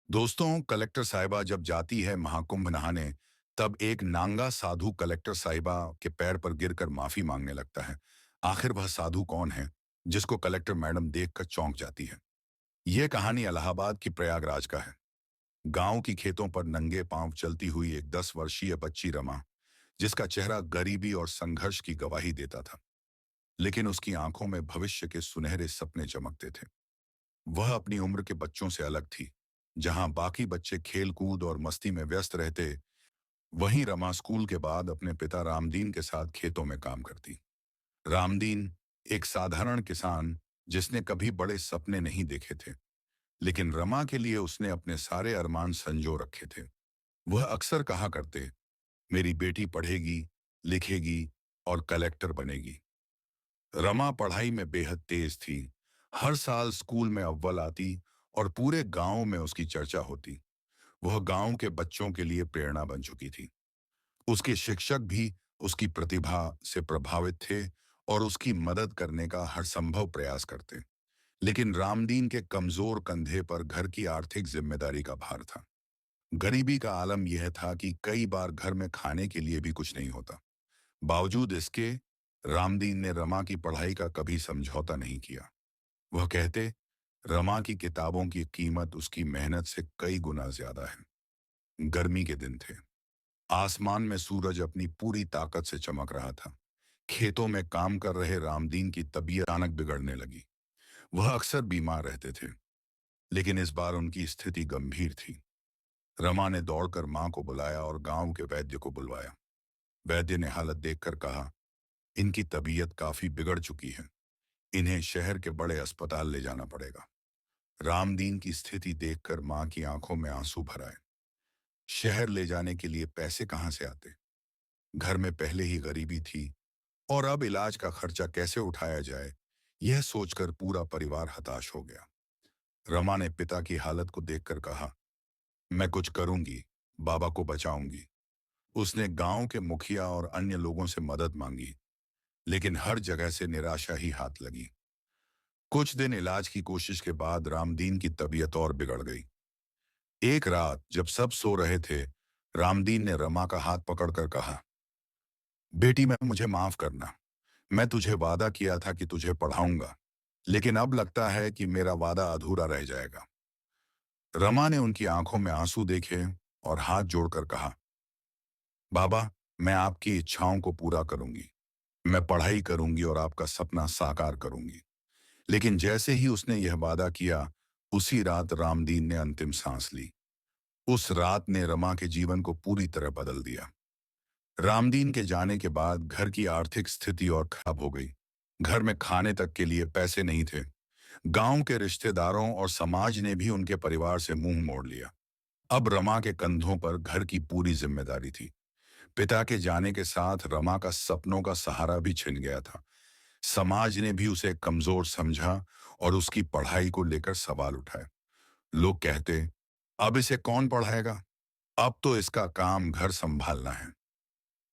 दोस्तों, कलेक्टर साहिबा जब जाती है महाकुंभ नहाने, तब एक नांगा साधु कलेक्टर साहिबा के पैर पर गिरकर माफी मांगने लगता है। आखिर वह साधु कौन है जिसको कलेक्टर मैडम देखकर चौंक जाती है? यह कहानी इलाहाबाद की प्रयागराज का है। गांव की खेतों पर नंगे पांव चलती हुई एक 10 वर्षीय बच्ची रमा, जिसका चेहरा गरीबी और संघर्ष की गवाही देता था, लेकिन उसकी आंखों में भविष्य के सुनहरे सपने चमकते थे। वह अपनी उम्र के बच्चों से अलग थी। जहां बाकी बच्चे खेल कूद और मस्ती में व्यस्त रहते, वहीं रमा स्कूल के बाद अपने पिता रामदीन के साथ खेतों में काम करती। रामदीन एक साधारण किसान, जिसने कभी बड़े सपने नहीं देखे थे, लेकिन रमा के लिए उसने अपने सारे अरमान संजो रखे थे। वह अक्सर कहा करते, मेरी बेटी पढ़ेगी, लिखेगी और कलेक्टर बनेगी। रमा पढ़ाई में बेहद तेज थी। हर साल स्कूल में अव्वल आती और पूरे गांव में उसकी चर्चा होती। वह गांव के बच्चों के लिए प्रेरणा बन चुकी थी। उसके शिक्षक भी उसकी प्रतिभा से प्रभावित थे और उसकी मदद करने का हर संभव प्रयास करते। लेकिन रामदीन के कमजोर कंधे पर घर की आर्थिक जिम्मेदारी का भार था। गरीबी का आलम यह था कि कई बार घर में खाने के लिए भी कुछ नहीं होता। बावजूद इसके, रामदीन ने रमा की पढ़ाई का कभी समझौता नहीं किया। वह कहते, रमा की किताबों की कीमत उसकी मेहनत से कई गुना ज्यादा है। गर्मी के दिन थे। आसमान में सूरज अपनी पूरी ताकत से चमक रहा था। खेतों में काम कर रहे रामदीन की तबीयत अचानक बिगड़ने लगी। वह अक्सर बीमार रहते थे, लेकिन इस बार उनकी स्थिति गंभीर थी। रमा ने दौड़कर मां को बुलाया और गांव के वैद्य को बुलवाया। वैद्य ने हालत देखकर कहा, इनकी तबीयत काफी बिगड़ चुकी है। इन्हें शहर के बड़े अस्पताल ले जाना पड़ेगा। रामदीन की स्थिति देखकर मां की आंखों में आंसू भर आए। शहर ले जाने के लिए पैसे कहां से आते? घर में पहले ही गरीबी थी, और अब इलाज का खर्चा कैसे उठाया जाए, यह सोचकर पूरा परिवार हताश हो गया। रमा ने पिता की हालत को देखकर कहा, मैं कुछ करूंगी, बाबा को बचाऊंगी। उसने गांव के मुखिया और अन्य लोगों से मदद मांगी, लेकिन हर जगह से निराशा ही हाथ लगी। कुछ दिन इलाज की कोशिश के बाद रामदीन की तबीयत और बिगड़ गई। एक रात जब सब सो रहे थे, रामदीन ने रमा का हाथ पकड़कर कहा, बेटी, मैं मुझे माफ करना। मैं तुझे वादा किया था कि तुझे पढ़ाऊंगा, लेकिन अब लगता है कि मेरा वादा अधूरा रह जाएगा। रमा ने उनकी आंखों में आंसू देखे और हाथ जोड़कर कहा, बाबा, मैं आपकी इच्छाओं को पूरा करूंगी। मैं पढ़ाई करूंगी और आपका सपना साकार करूंगी। लेकिन जैसे ही उसने यह वादा किया, उसी रात रामदीन ने अंतिम सांस ली। उस रात ने रमा के जीवन को पूरी तरह बदल दिया। रामदीन के जाने के बाद घर की आर्थिक स्थिति और खराब हो गई। घर में खाने तक के लिए पैसे नहीं थे। गांव के रिश्तेदारों और समाज ने भी उनके परिवार से मुंह मोड़ लिया। अब रमा के कंधों पर घर की पूरी जिम्मेदारी थी। पिता के जाने के साथ रमा का सपनों का सहारा भी छिन गया था। समाज ने भी उसे कमजोर समझा और उसकी पढ़ाई को लेकर सवाल उठाए। लोग कहते, अब इसे कौन पढ़ाएगा? अब तो इसका काम घर संभालना है।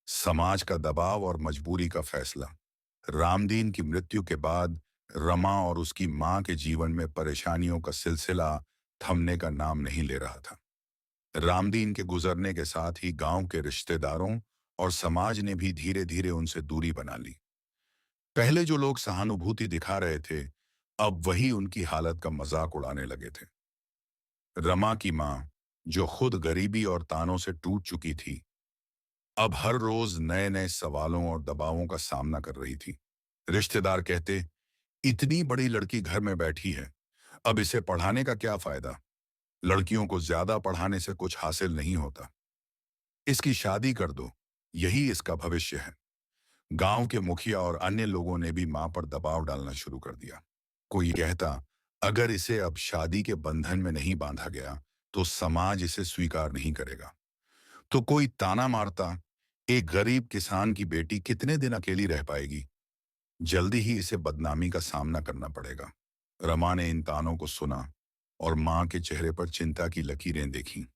समाज का दबाव और मजबूरी का फैसला। रामदीन की मृत्यु के बाद रमा और उसकी मां के जीवन में परेशानियों का सिलसिला थमने का नाम नहीं ले रहा था। रामदीन के गुजरने के साथ ही गांव के रिश्तेदारों और समाज ने भी धीरे धीरे उनसे दूरी बना ली। पहले जो लोग सहानुभूति दिखा रहे थे, अब वही उनकी हालत का मजाक उड़ाने लगे थे। रमा की मां, जो खुद गरीबी और तानों से टूट चुकी थी, अब हर रोज नए नए सवालों और दबावों का सामना कर रही थी। रिश्तेदार कहते, इतनी बड़ी लड़की घर में बैठी है, अब इसे पढ़ाने का क्या फायदा? लड़कियों को ज्यादा पढ़ाने से कुछ हासिल नहीं होता। इसकी शादी कर दो, यही इसका भविष्य है। गांव के मुखिया और अन्य लोगों ने भी मां पर दबाव डालना शुरू कर दिया। कोई कहता, अगर इसे अब शादी के बंधन में नहीं बांधा गया, तो समाज इसे स्वीकार नहीं करेगा। तो कोई ताना मारता, एक गरीब किसान की बेटी कितने दिन अकेली रह पाएगी? जल्दी ही इसे बदनामी का सामना करना पड़ेगा। रमा ने इन तानों को सुना और मां के चेहरे पर चिंता की लकीरें देखी।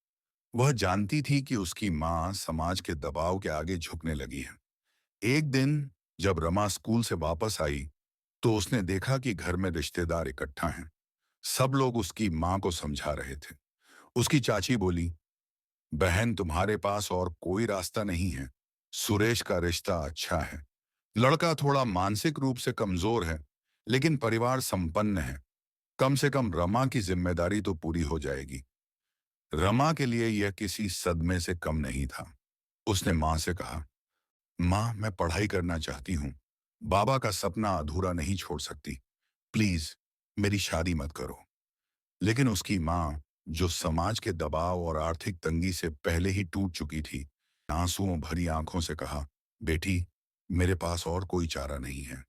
वह जानती थी कि उसकी मां समाज के दबाव के आगे झुकने लगी है। एक दिन जब रमा स्कूल से वापस आई, तो उसने देखा कि घर में रिश्तेदार इकट्ठा हैं। सब लोग उसकी मां को समझा रहे थे। उसकी चाची बोली, बहन तुम्हारे पास और कोई रास्ता नहीं है। सुरेश का रिश्ता अच्छा है। लड़का थोड़ा मानसिक रूप से कमजोर है, लेकिन परिवार संपन्न है। कम से कम रमा की जिम्मेदारी तो पूरी हो जाएगी। रमा के लिए यह किसी सदमे से कम नहीं था। उसने मां से कहा, मां मैं पढ़ाई करना चाहती हूँ। बाबा का सपना अधूरा नहीं छोड़ सकती। प्लीज मेरी शादी मत करो। लेकिन उसकी मां, जो समाज के दबाव और आर्थिक तंगी से पहले ही टूट चुकी थी, आंसुओं भरी आंखों से कहा, बेटी मेरे पास और कोई चारा नहीं है।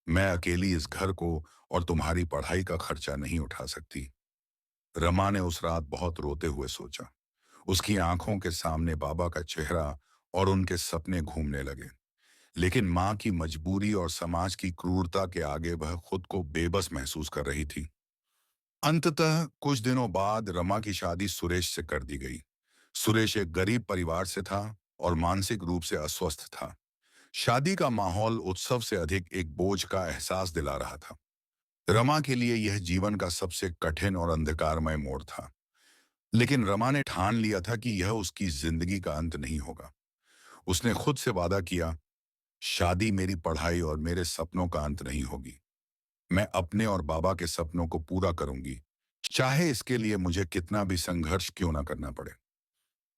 मैं अकेली इस घर को और तुम्हारी पढ़ाई का खर्चा नहीं उठा सकती। रमा ने उस रात बहुत रोते हुए सोचा। उसकी आंखों के सामने बाबा का चेहरा और उनके सपने घूमने लगे। लेकिन मां की मजबूरी और समाज की क्रूरता के आगे वह खुद को बेबस महसूस कर रही थी। अंततः कुछ दिनों बाद रमा की शादी सुरेश से कर दी गई। सुरेश एक गरीब परिवार से था और मानसिक रूप से अस्वस्थ था। शादी का माहौल उत्सव से अधिक एक बोझ का एहसास दिला रहा था। रमा के लिए यह जीवन का सबसे कठिन और अंधकारमय मोड़ था। लेकिन रमा ने ठान लिया था कि यह उसकी जिंदगी का अंत नहीं होगा। उसने खुद से वादा किया, शादी मेरी पढ़ाई और मेरे सपनों का अंत नहीं होगी। मैं अपने और बाबा के सपनों को पूरा करूंगी, चाहे इसके लिए मुझे कितना भी संघर्ष क्यों ना करना पड़े।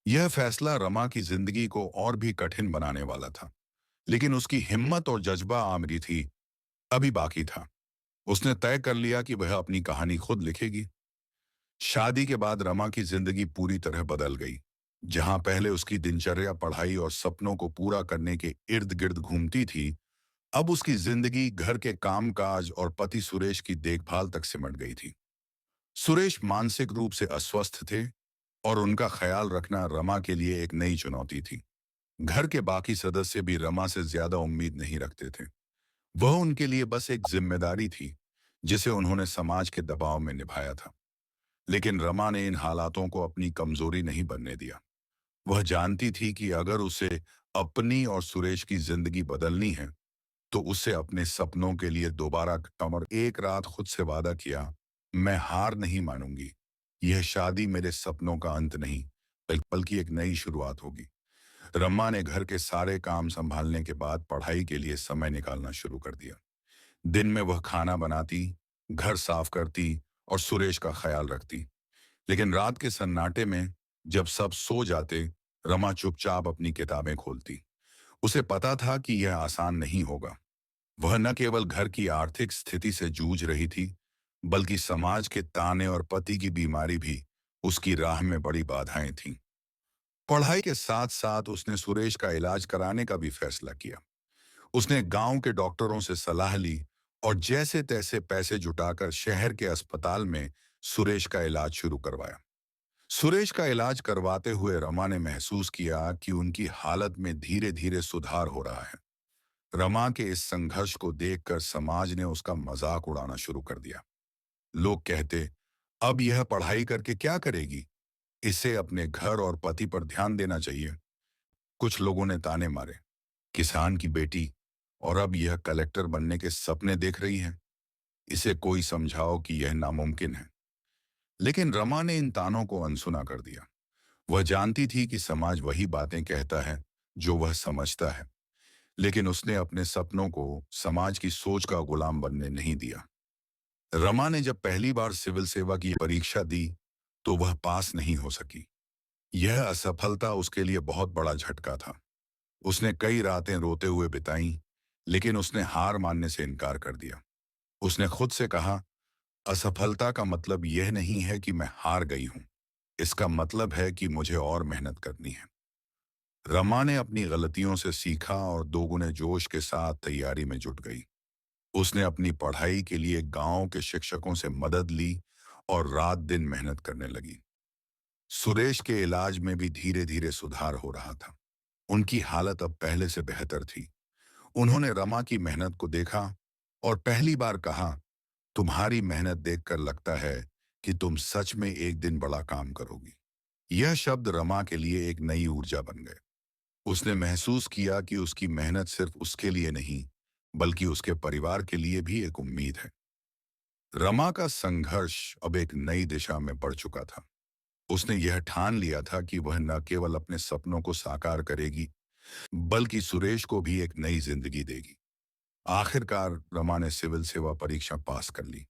यह फैसला रमा की जिंदगी को और भी कठिन बनाने वाला था, लेकिन उसकी हिम्मत और जज्बा आमरी थी अभी बाकी था। उसने तय कर लिया कि वह अपनी कहानी खुद लिखेगी। शादी के बाद रमा की जिंदगी पूरी तरह बदल गई। जहां पहले उसकी दिनचर्या पढ़ाई और सपनों को पूरा करने के इर्द गिर्द घूमती थी, अब उसकी जिंदगी घर के कामकाज और पति सुरेश की देखभाल तक सिमट गई थी। सुरेश मानसिक रूप से अस्वस्थ थे और उनका ख्याल रखना रमा के लिए एक नई चुनौती थी। घर के बाकी सदस्य भी रमा से ज्यादा उम्मीद नहीं रखते थे। वह उनके लिए बस एक जिम्मेदारी थी, जिसे उन्होंने समाज के दबाव में निभाया था। लेकिन रमा ने इन हालातों को अपनी कमजोरी नहीं बनने दिया। वह जानती थी कि अगर उसे अपनी और सुरेश की जिंदगी बदलनी है, तो उसे अपने सपनों के लिए दोबारा कमर एक रात खुद से वादा किया, मैं हार नहीं मानूंगी। यह शादी मेरे सपनों का अंत नहीं, बल्कि एक नई शुरुआत होगी। रमा ने घर के सारे काम संभालने के बाद पढ़ाई के लिए समय निकालना शुरू कर दिया। दिन में वह खाना बनाती, घर साफ करती और सुरेश का ख्याल रखती। लेकिन रात के सन्नाटे में, जब सब सो जाते, रमा चुपचाप अपनी किताबें खोलती। उसे पता था कि यह आसान नहीं होगा। वह न केवल घर की आर्थिक स्थिति से जूझ रही थी, बल्कि समाज के ताने और पति की बीमारी भी उसकी राह में बड़ी बाधाएं थीं। पढ़ाई के साथ साथ उसने सुरेश का इलाज कराने का भी फैसला किया। उसने गांव के डॉक्टरों से सलाह ली और जैसे तैसे पैसे जुटाकर शहर के अस्पताल में सुरेश का इलाज शुरू करवाया। सुरेश का इलाज करवाते हुए रमा ने महसूस किया कि उनकी हालत में धीरे धीरे सुधार हो रहा है। रमा के इस संघर्ष को देखकर समाज ने उसका मजाक उड़ाना शुरू कर दिया। लोग कहते, अब यह पढ़ाई करके क्या करेगी? इसे अपने घर और पति पर ध्यान देना चाहिए। कुछ लोगों ने ताने मारे, किसान की बेटी, और अब यह कलेक्टर बनने के सपने देख रही है। इसे कोई समझाओ कि यह नामुमकिन है। लेकिन रमा ने इन तानों को अनसुना कर दिया। वह जानती थी कि समाज वही बातें कहता है जो वह समझता है। लेकिन उसने अपने सपनों को समाज की सोच का गुलाम बनने नहीं दिया। रमा ने जब पहली बार सिविल सेवा की परीक्षा दी, तो वह पास नहीं हो सकी। यह असफलता उसके लिए बहुत बड़ा झटका था। उसने कई रातें रोते हुए बिताई, लेकिन उसने हार मानने से इनकार कर दिया। उसने खुद से कहा, असफलता का मतलब यह नहीं है कि मैं हार गई हूं। इसका मतलब है कि मुझे और मेहनत करनी है। रमा ने अपनी गलतियों से सीखा और दोगुने जोश के साथ तैयारी में जुट गई। उसने अपनी पढ़ाई के लिए गांव के शिक्षकों से मदद ली और रात दिन मेहनत करने लगी। सुरेश के इलाज में भी धीरे धीरे सुधार हो रहा था। उनकी हालत अब पहले से बेहतर थी। उन्होंने रमा की मेहनत को देखा और पहली बार कहा, तुम्हारी मेहनत देखकर लगता है कि तुम सच में एक दिन बड़ा काम करोगी। यह शब्द रमा के लिए एक नई ऊर्जा बन गए। उसने महसूस किया कि उसकी मेहनत सिर्फ उसके लिए नहीं, बल्कि उसके परिवार के लिए भी एक उम्मीद है। रमा का संघर्ष अब एक नई दिशा में बढ़ चुका था। उसने यह ठान लिया था कि वह न केवल अपने सपनों को साकार करेगी, बल्कि सुरेश को भी एक नई जिंदगी देगी। आखिरकार रमा ने सिविल सेवा परीक्षा पास कर ली।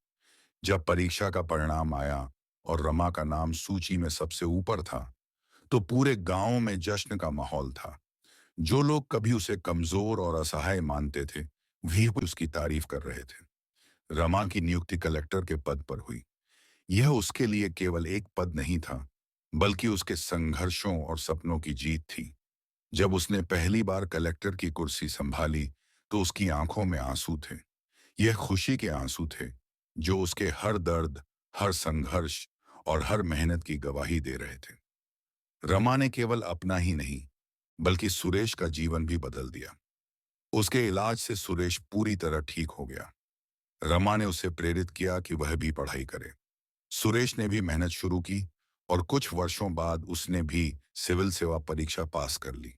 जब परीक्षा का परिणाम आया और रमा का नाम सूची में सबसे ऊपर था, तो पूरे गांव में जश्न का माहौल था। जो लोग कभी उसे कमजोर और असहाय मानते थे, भी उसकी तारीफ कर रहे थे। रमा की नियुक्ति कलेक्टर के पद पर हुई। यह उसके लिए केवल एक पद नहीं था, बल्कि उसके संघर्षों और सपनों की जीत थी। जब उसने पहली बार कलेक्टर की कुर्सी संभाली, तो उसकी आंखों में आंसू थे। यह खुशी के आंसू थे, जो उसके हर दर्द, हर संघर्ष और हर मेहनत की गवाही दे रहे थे। रमा ने केवल अपना ही नहीं, बल्कि सुरेश का जीवन भी बदल दिया। उसके इलाज से सुरेश पूरी तरह ठीक हो गया। रमा ने उसे प्रेरित किया कि वह भी पढ़ाई करे। सुरेश ने भी मेहनत शुरू की और कुछ वर्षों बाद उसने भी सिविल सेवा परीक्षा पास कर ली।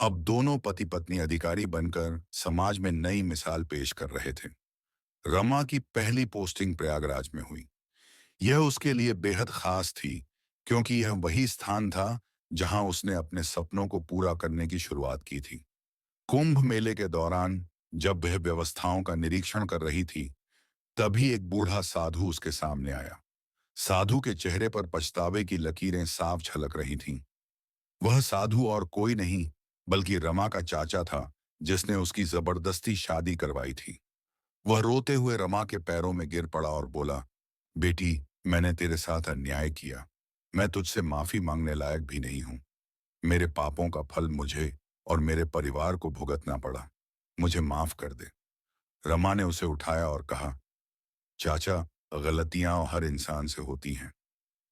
अब दोनों पति पत्नी अधिकारी बनकर समाज में नई मिसाल पेश कर रहे थे। रमा की पहली पोस्टिंग प्रयागराज में हुई। यह उसके लिए बेहद खास थी, क्योंकि यह वही स्थान था जहां उसने अपने सपनों को पूरा करने की शुरुआत की थी। कुंभ मेले के दौरान जब वह व्यवस्थाओं का निरीक्षण कर रही थी, तभी एक बूढ़ा साधु उसके सामने आया। साधु के चेहरे पर पछतावे की लकीरें साफ झलक रही थीं। वह साधु और कोई नहीं, बल्कि रमा का चाचा था, जिसने उसकी जबरदस्ती शादी करवाई थी। वह रोते हुए रमा के पैरों में गिर पड़ा और बोला, बेटी, मैंने तेरे साथ अन्याय किया। मैं तुझसे माफी मांगने लायक भी नहीं हूं। मेरे पापों का फल मुझे और मेरे परिवार को भुगतना पड़ा। मुझे माफ कर दे। रमा ने उसे उठाया और कहा, चाचा, गलतियां हर इंसान से होती हैं,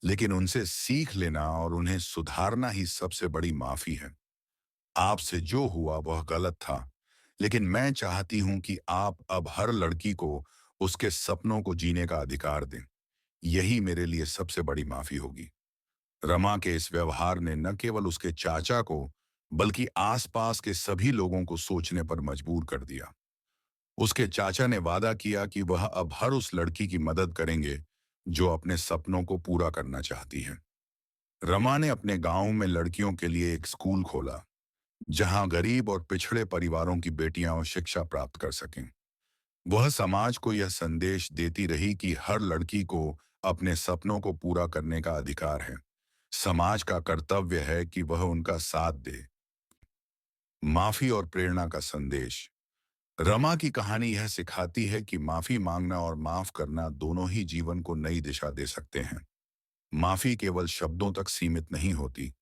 लेकिन उनसे सीख लेना और उन्हें सुधारना ही सबसे बड़ी माफी है। आपसे जो हुआ वह गलत था, लेकिन मैं चाहती हूं कि आप अब हर लड़की को उसके सपनों को जीने का अधिकार दें। यही मेरे लिए सबसे बड़ी माफी होगी। रमा के इस व्यवहार ने न केवल उसके चाचा को, बल्कि आसपास के सभी लोगों को सोचने पर मजबूर कर दिया। उसके चाचा ने वादा किया कि वह अब हर उस लड़की की मदद करेंगे जो अपने सपनों को पूरा करना चाहती है। रमा ने अपने गांव में लड़कियों के लिए एक स्कूल खोला, जहां गरीब और पिछड़े परिवारों की बेटियां शिक्षा प्राप्त कर सकें। वह समाज को यह संदेश देती रही कि हर लड़की को अपने सपनों को पूरा करने का अधिकार है। समाज का कर्तव्य है कि वह उनका साथ दे। माफी और प्रेरणा का संदेश। रमा की कहानी यह सिखाती है कि माफी मांगना और माफ करना दोनों ही जीवन को नई दिशा दे सकते हैं। माफी केवल शब्दों तक सीमित नहीं होती,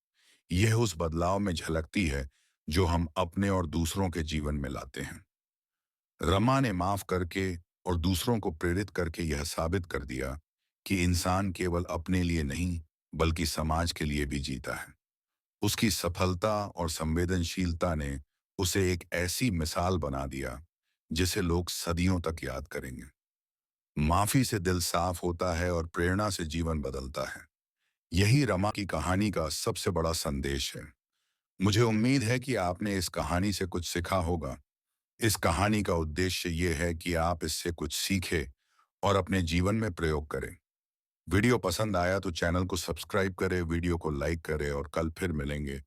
यह उस बदलाव में झलकती है जो हम अपने और दूसरों के जीवन में लाते हैं। रमा ने माफ करके और दूसरों को प्रेरित करके यह साबित कर दिया कि इंसान केवल अपने लिए नहीं, बल्कि समाज के लिए भी जीता है। उसकी सफलता और संवेदनशीलता ने उसे एक ऐसी मिसाल बना दिया जिसे लोग सदियों तक याद करेंगे। माफी से दिल साफ होता है और प्रेरणा से जीवन बदलता है। यही रमा की कहानी का सबसे बड़ा संदेश है। मुझे उम्मीद है कि आपने इस कहानी से कुछ सीखा होगा। इस कहानी का उद्देश्य ये है कि आप इससे कुछ सीखें और अपने जीवन में प्रयोग करें। वीडियो पसंद आया तो चैनल को सब्सक्राइब करें, वीडियो को लाइक करें और कल फिर मिलेंगे